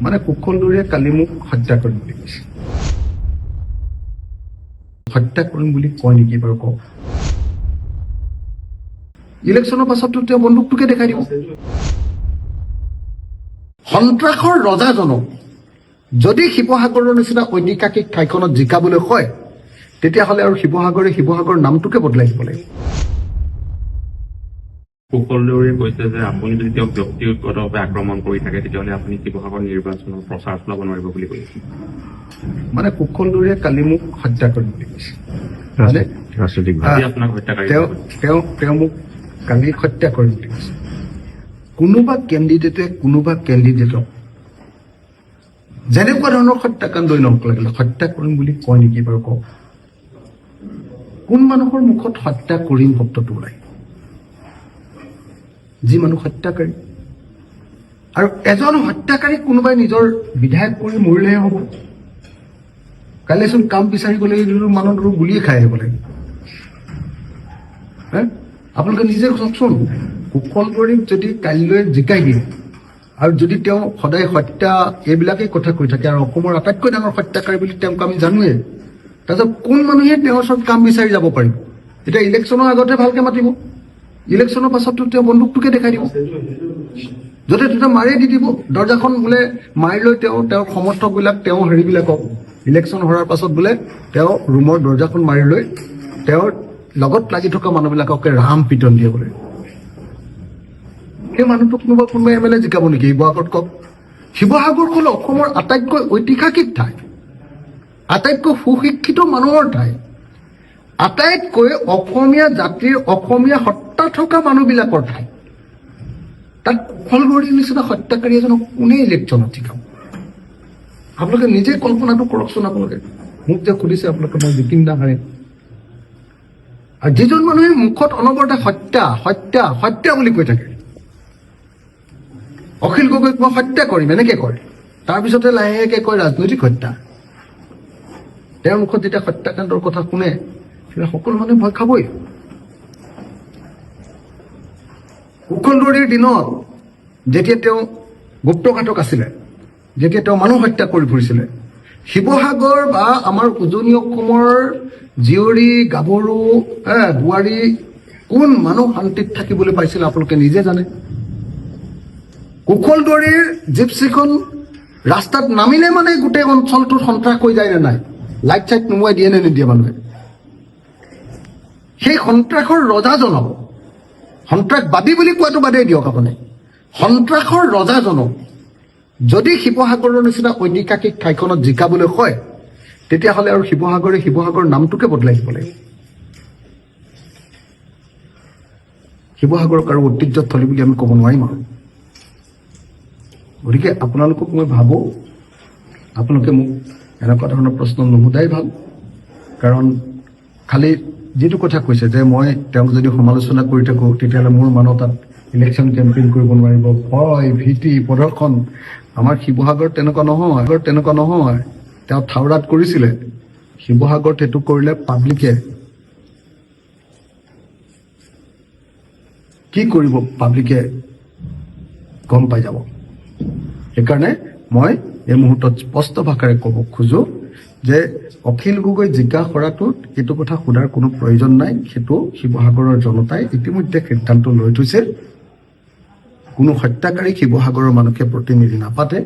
মানে কুশলদৰীয়ে কালি মোক হত্যা কৰিম বুলি কৈছে। হত্যা কৰিম বুলি কয় নেকি বাৰু কওক? ইলেকশ্যনৰ পাছততো তেওঁ বন্দুকটোকে দেখাই দিব। সন্ত্ৰাসৰ ৰজাজনক যদি শিৱসাগৰৰ নিচিনা ঐতিহাসিক ঠাইখনত জিকাবলৈ হয়, তেতিয়াহ'লে আৰু শিৱসাগৰ নামটোকে বদলাই দিব লাগিব। কুশলদৰীয়ে কৈছে যে আপুনি যদি তেওঁক ব্যক্তিগতভাৱে আক্ৰমণ কৰি থাকে তেতিয়াহ'লে আপুনি শিৱসাগৰ নিৰ্বাচনৰ প্ৰচাৰ চলাব নোৱাৰিব বুলি কৈছে। মানে কুশলদৰীয়ে কালি মোক হত্যা কৰিম বুলি কৈছে। মানে আপোনাক হত্যাকাৰী তেওঁ মোক কালি হত্যা কৰিম বুলি কৈছে। কোনোবা কেণ্ডিডেটক যেনেকুৱা ধৰণৰ হত্যাকাণ্ড নহওক লাগিলে হত্যা কৰিম বুলি কয় নেকি বাৰু কওক? কোন মানুহৰ মুখত হত্যা কৰিম শব্দটো ওলাই? যি মানুহ হত্যাকাৰী। আৰু এজন হত্যাকাৰীক কোনোবাই নিজৰ বিধায়ক কৰি মৰিলেহে হ'ব। কাইলৈচোন কাম বিচাৰি গ'লে মানুহ গুলিয়ে খাই আহিব লাগিব। আপোনালোকে নিজে চাওকচোন, কুশলদৰীক যদি কাইলৈ জিকাই দিয়ে আৰু যদি তেওঁ সদায় হত্যা এইবিলাকেই কথা কৈ থাকে আৰু অসমৰ আটাইতকৈ ডাঙৰ হত্যাকাৰী বুলি তেওঁক আমি জানোৱেই, তাৰপিছত কোন মানুহে তেওঁৰ ওচৰত কাম বিচাৰি যাব পাৰিব? এতিয়া ইলেকশ্যনৰ আগতে ভালকে মাতিব, ইলেকশ্যনৰ পাছততো তেওঁ বন্দুকটোকে দেখাই দিব, য'তে ত'তে মাৰি দি দিব। দৰ্জাখন বোলে মাৰি লৈ তেওঁৰ সমৰ্থকবিলাক হেৰিবিলাকক ইলেকশ্যন হোৱাৰ পাছত বোলে তেওঁ ৰুমৰ দৰ্জাখন মাৰি লৈ তেওঁৰ লগত লাগি থকা মানুহবিলাককে ৰাম পিটন দিয়ে বোলে। সেই মানুহটোক কোনোবা MLA জিকাব নেকি শিৱসাগৰত কওক? শিৱসাগৰ হ'ল অসমৰ আটাইতকৈ ঐতিহাসিক ঠাই, আটাইতকৈ সুশিক্ষিত মানুহৰ ঠাই, আটাইতকৈ অসমীয়া জাতিৰ অসমীয়া সত্তা থকা মানুহবিলাকৰ ঠাই। তাত কুশলদৰীৰ নিচিনা হত্যাকাৰী এজনক কোনে ইলেকশ্যনত জিকাব? আপোনালোকে নিজে কল্পনাটো কৰকচোন। আপোনালোকে মোক যে সুধিছে আপোনালোকে মই জিকিম না হাৰিম, আৰু যিজন মানুহে মুখত অনবৰতে হত্যা বুলি কৈ থাকে, অখিল গগৈক মই হত্যা কৰিম এনেকে কয়, তাৰপিছতে লাহেকে কয় ৰাজনৈতিক হত্যা। তেওঁৰ মুখত যেতিয়া হত্যাকাণ্ডৰ কথা শুনে তেতিয়া সকলো মানুহে ভয় খাবই। কুশলদৰীৰ দিনত যেতিয়া তেওঁ গুপ্তঘাতক আছিলে, যেতিয়া তেওঁ মানুহ হত্যা কৰি ফুৰিছিলে, শিৱসাগৰ বা আমাৰ উজনি অসমৰ জীয়ৰী গাভৰু বোৱাৰী কোন মানুহ শান্তিত থাকিবলৈ পাইছিল আপোনালোকে নিজে জানে। কুশলদৰীৰ জিপচিখন ৰাস্তাত নামিলে মানে গোটেই অঞ্চলটোত সন্ত্ৰাস হৈ যায় নে নাই? লাইট চাইট নুমুৱাই দিয়ে নে নিদিয়ে মানুহে? সেই সন্ত্ৰাসৰ ৰজাজনক, সন্ত্ৰাসবাদী বুলি কোৱাটো বাদেই দিয়ক আপুনি, সন্ত্ৰাসৰ ৰজাজনক যদি শিৱসাগৰৰ নিচিনা ঐতিহাসিক ঠাইখনত জিকাবলৈ হয়, তেতিয়াহ'লে আৰু শিৱসাগৰ নামটোকে বদলাই দিব লাগিব। শিৱসাগৰক আৰু ঐতিহ্যস্থলী বুলি আমি ক'ব নোৱাৰিম আৰু। গতিকে আপোনালোকক মই ভাবোঁ, আপোনালোকে মোক এনেকুৱা ধৰণৰ প্ৰশ্ন নুসুধাই ভাল। কাৰণ খালি যিটো কথা কৈছে যে মই তেওঁক যদি সমালোচনা কৰি থাকোঁ তেতিয়াহ'লে মোৰ মানুহ তাত ইলেকশ্যন কেম্পেইন কৰিব নোৱাৰিব, ভয় ভীতি প্ৰদৰ্শন। আমাৰ শিৱসাগৰ তেনেকুৱা নহয়। তেওঁ থাওৰাত কৰিছিলে, শিৱসাগৰত সেইটো কৰিলে পাব্লিকে কি কৰিব পাব্লিকে গম পাই যাব। সেইকাৰণে মই এই মুহূৰ্তত স্পষ্ট ভাষাৰে ক'ব খোজো যে অখিল গগৈ জিকা হৰাটোত এইটো কথা সোধাৰ কোনো প্ৰয়োজন নাই। সেইটো শিৱসাগৰৰ জনতাই ইতিমধ্যে সিদ্ধান্ত লৈ থৈছে। কোনো হত্যাকাৰী শিৱসাগৰৰ মানুহে প্ৰতিনিধি নাপাতে।